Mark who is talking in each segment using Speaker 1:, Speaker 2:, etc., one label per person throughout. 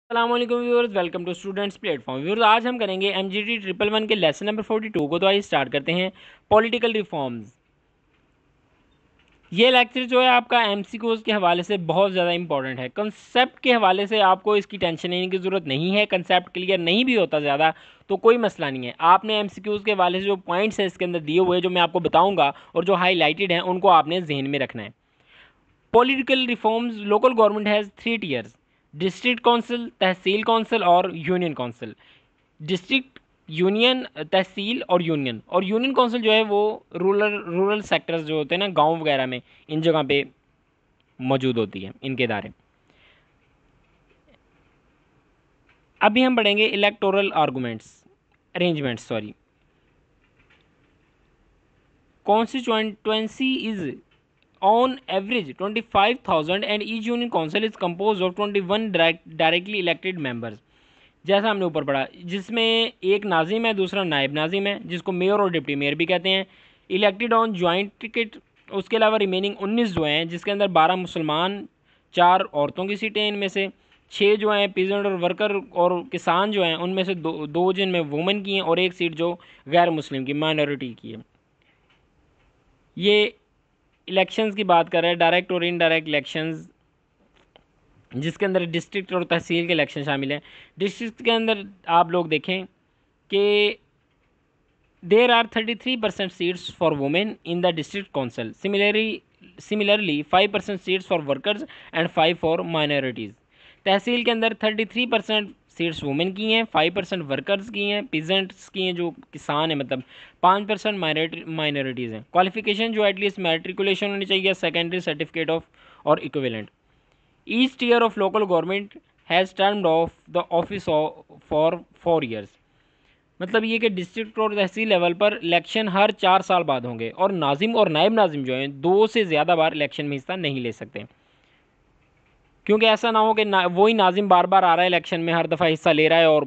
Speaker 1: अस्सलामुअलैकुम viewers, welcome to students platform. Viewers, आज हम करेंगे एमजीटी 111 के लेसन नंबर 42 को। तो आइए स्टार्ट करते हैं पॉलिटिकल रिफॉर्म्स। ये लेक्चर जो है आपका एमसीक्यूज के हवाले से बहुत ज़्यादा इंपॉर्टेंट है। कंसेप्ट के हवाले से आपको इसकी टेंशन लेने की ज़रूरत नहीं है। कंसेप्ट क्लियर नहीं भी होता ज़्यादा तो कोई मसला नहीं है। आपने एमसीक्यूज के हवाले से जो पॉइंट्स है इसके अंदर दिए हुए जो मैं आपको बताऊँगा और जो हाईलाइटेड हैं उनको आपने जहन में रखना है। Political reforms, local government has 3 tiers: district council, tehsil council और यूनियन काउंसिल। डिस्ट्रिक्ट, यूनियन, तहसील और यूनियन काउंसिल जो है वो रूरल सेक्टर्स जो होते हैं ना, गांव वगैरह में, इन जगह पे मौजूद होती है इनके इदारे। अभी हम पढ़ेंगे electoral arguments arrangements sorry. Constituency is on average 25,000 and each union council is composed of 21 directly elected members। जैसा हमने ऊपर पढ़ा, जिसमें एक नाजिम है, दूसरा नायब नाजिम है, जिसको मेयर और डिप्टी मेयर भी कहते हैं। Elected on joint ticket. उसके अलावा रिमेनिंग 19 जो हैं, जिसके अंदर 12 मुसलमान, 4 औरतों की सीटें, इनमें से 6 जो हैं पीजेंट और वर्कर और किसान जो हैं, उनमें से दो जिनमें वुमेन की हैं और एक सीट जो गैर मुस्लिम की माइनॉरिटी की है। ये इलेक्शंस की बात कर रहे हैं, डायरेक्ट और इनडायरेक्ट इलेक्शंस, जिसके अंदर डिस्ट्रिक्ट और तहसील के इलेक्शन शामिल हैं। डिस्ट्रिक्ट के अंदर आप लोग देखें कि there are 33% seats for women in the district council. Similarly 5% seats for workers and 5 for minorities. Tehsil के अंदर 33% सीट्स वुमेन की हैं, 5% वर्कर्स की हैं, पीजेंट्स की हैं जो किसान हैं, मतलब 5% माइनॉरिटीज़ हैं। क्वालिफिकेशन जो एटलीस्ट मैट्रिकुलेशन होनी चाहिए, सेकेंडरी सर्टिफिकेट ऑफ और equivalent. Each tier of local government has termed of the office for 4 years। मतलब ये कि डिस्ट्रिक्ट और तहसील लेवल पर इलेक्शन हर 4 साल बाद होंगे और नाजिम और नायब नाजिम जो हैं 2 से ज़्यादा बार इलेक्शन में हिस्सा नहीं ले सकते, क्योंकि ऐसा ना हो कि वही नाजिम बार बार आ रहा है इलेक्शन में, हर दफ़ा हिस्सा ले रहा है और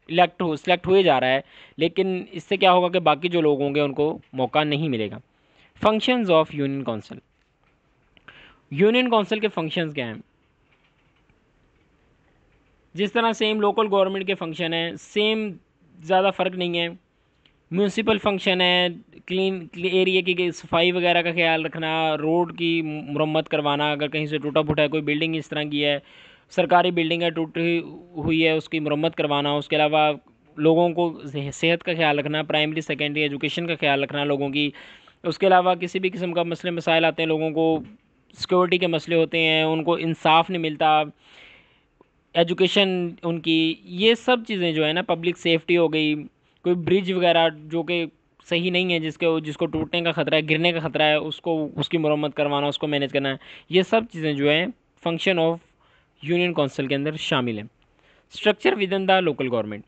Speaker 1: सेलेक्ट हुए जा रहा है, लेकिन इससे क्या होगा कि बाकी जो लोग होंगे उनको मौका नहीं मिलेगा। Functions of union council. Union council के फंक्शंस क्या हैं? जिस तरह सेम लोकल गवर्नमेंट के फंक्शन हैं, सेम, ज़्यादा फ़र्क नहीं है। म्यूनसिपल फंक्शन है, क्लीन एरिया की सफाई वगैरह का ख्याल रखना, रोड की मुरम्मत करवाना, अगर कहीं से टूटा फूटा है, कोई बिल्डिंग इस तरह की है, सरकारी बिल्डिंग है टूटी हुई है, उसकी मुरम्मत करवाना। उसके अलावा लोगों को सेहत का ख्याल रखना, प्राइमरी सेकेंडरी एजुकेशन का ख्याल रखना लोगों की। उसके अलावा किसी भी किस्म का मसले मसाइल आते हैं, लोगों को सिक्योरिटी के मसले होते हैं, उनको इंसाफ नहीं मिलता, एजुकेशन उनकी, ये सब चीज़ें जो है ना, पब्लिक सेफ्टी हो गई, कोई ब्रिज वगैरह जो कि सही नहीं है, जिसको टूटने का ख़तरा है, गिरने का ख़तरा है, उसको उसकी मुरम्मत करवाना, उसको मैनेज करना है, ये सब चीज़ें जो हैं फंक्शन ऑफ यूनियन काउंसिल के अंदर शामिल हैं। Structure within the local government,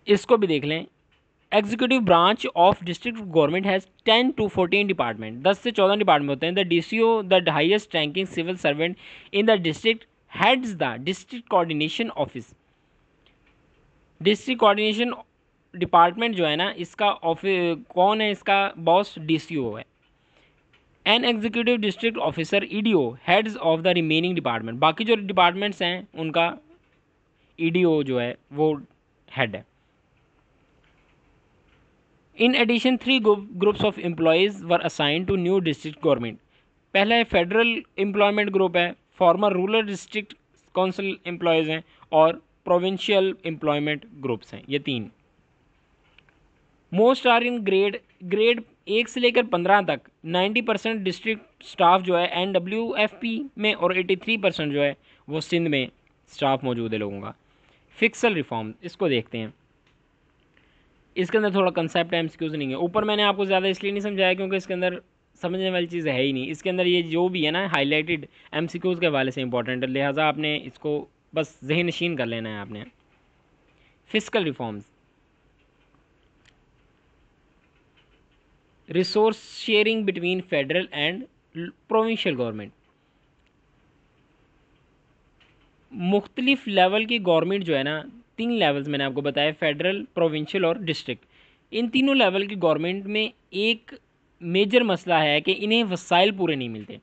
Speaker 1: इसको भी देख लें। Executive branch of district government has 10 to 14 department, 10 से 14 डिपार्टमेंट होते हैं। The DCO, the highest ranking civil servant in the district, heads the district coordination office. District coordination department जो है ना, इसका ऑफिस कौन है, इसका बॉस डीसीओ है। An executive district officer EDO heads of the remaining department. बाकी जो डिपार्टमेंट्स हैं उनका ईडीओ जो है वो हेड है। In addition 3 groups of employees were assign to new district government. पहला है फेडरल एम्प्लॉयमेंट ग्रुप है, former rural district council employees हैं और प्रोविंशियल एम्प्लॉयमेंट ग्रुप्स हैं, ये 3। मोस्ट आर इन ग्रेड 1 से लेकर 15 तक। 90% डिस्ट्रिक्ट स्टाफ जो है NWFP में और 83% जो है वो सिंध में स्टाफ मौजूद है लोगों का। फिक्सल रिफॉर्म, इसको देखते हैं। इसके अंदर थोड़ा कंसेप्ट है, एमसीक्यूज नहीं है। ऊपर मैंने आपको ज़्यादा इसलिए नहीं समझाया क्योंकि इसके अंदर समझने वाली चीज़ है ही नहीं। इसके अंदर ये जो भी है ना हाईलाइटेड एमसीक्यूज के हवाले से इंपॉर्टेंट है, लिहाजा आपने इसको बस ज़हन नशीन कर लेना है आपने। Fiscal reforms, resource sharing between federal and provincial government. मुख्तलिफ लेवल की गवर्नमेंट जो है ना, 3 लेवल्स मैंने आपको बताया, फेडरल, प्रोविंशियल और डिस्ट्रिक्ट। इन तीनों लेवल की गवर्नमेंट में एक मेजर मसला है कि इन्हें वसाइल पूरे नहीं मिलते।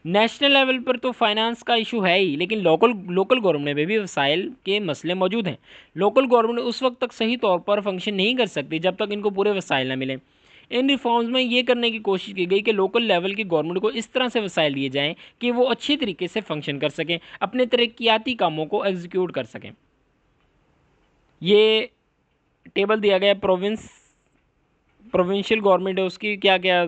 Speaker 1: नेशनल लेवल पर तो फाइनेंस का इशू है ही, लेकिन लोकल गवर्नमेंट में भी वसाइल के मसले मौजूद हैं। लोकल गवर्नमेंट उस वक्त तक सही तौर पर फंक्शन नहीं कर सकती जब तक इनको पूरे वसाइल ना मिलें। इन रिफॉर्म्स में ये करने की कोशिश की गई कि लोकल लेवल की गवर्नमेंट को इस तरह से वसाइल दिए जाएं कि वो अच्छी तरीके से फंक्शन कर सकें, अपने तरक्याती कामों को एग्जीक्यूट कर सकें। ये टेबल दिया गया प्रोविंशियल गवर्नमेंट है उसकी क्या क्या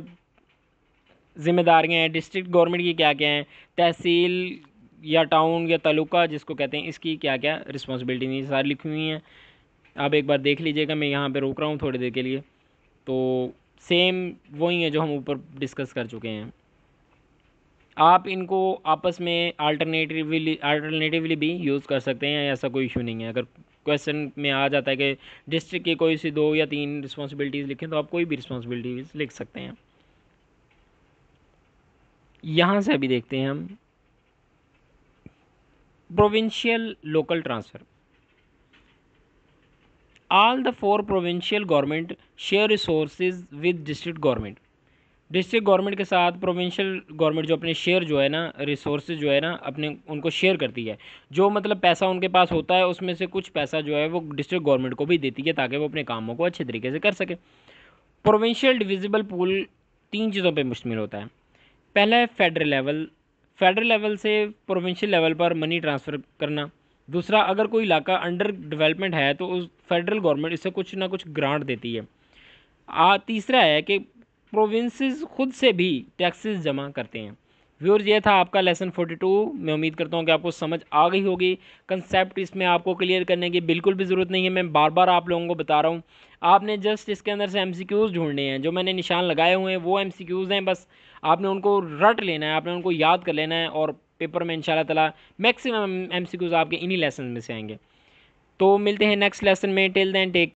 Speaker 1: जिम्मेदारियां हैं, डिस्ट्रिक्ट गवर्नमेंट की क्या क्या हैं, तहसील या टाउन या तालुका जिसको कहते हैं इसकी क्या क्या रिस्पॉन्सिबिलिटी सारी लिखी हुई हैं। आप एक बार देख लीजिएगा, मैं यहाँ पे रोक रहा हूँ थोड़ी देर के लिए। तो सेम वही है जो हम ऊपर डिस्कस कर चुके हैं। आप इनको आपस में अल्टरनेटिवली भी यूज़ कर सकते हैं, ऐसा कोई इशू नहीं है। अगर क्वेश्चन में आ जाता है कि डिस्ट्रिक्ट की कोई सी 2 या 3 रिस्पॉन्सिबिलिटीज़ लिखें तो आप कोई भी रिस्पॉन्सिबिलिटीज़ लिख सकते हैं। यहाँ से अभी देखते हैं हम provincial local transfer. All the 4 provincial government share resources with district government. District government के साथ प्रोविंशियल गवर्नमेंट जो अपने शेयर जो है ना, रिसोर्सेज जो है ना अपने उनको शेयर करती है। जो मतलब पैसा उनके पास होता है उसमें से कुछ पैसा जो है वो डिस्ट्रिक्ट गवर्नमेंट को भी देती है ताकि वो अपने कामों को अच्छे तरीके से कर सके। प्रोविंशियल डिविजिबल पूल 3 चीज़ों पर मुश्तमिल होता है। पहला है फेडरल लेवल से प्रोविंशियल लेवल पर मनी ट्रांसफ़र करना। दूसरा, अगर कोई इलाका अंडर डेवलपमेंट है तो उस फेडरल गवर्नमेंट इससे कुछ ना कुछ ग्रांट देती है। तीसरा है कि प्रोविंसेस खुद से भी टैक्सेस जमा करते हैं। व्यूअर्स, ये था आपका लेसन 42। मैं उम्मीद करता हूँ कि आपको समझ आ गई होगी। कंसेप्ट इसमें आपको क्लियर करने की बिल्कुल भी ज़रूरत नहीं है, मैं बार बार आप लोगों को बता रहा हूँ। आपने जस्ट इसके अंदर से एमसीक्यूज़ ढूंढने हैं, जो मैंने निशान लगाए हुए हैं वो एमसीक्यूज़ हैं। बस आपने उनको रट लेना है, आपने उनको याद कर लेना है और पेपर में इंशाल्लाह ताला मैक्सिमम एमसीक्यूज़ आपके इन्हीं लेसन में से आएंगे। तो मिलते हैं नेक्स्ट लेसन में। Till then take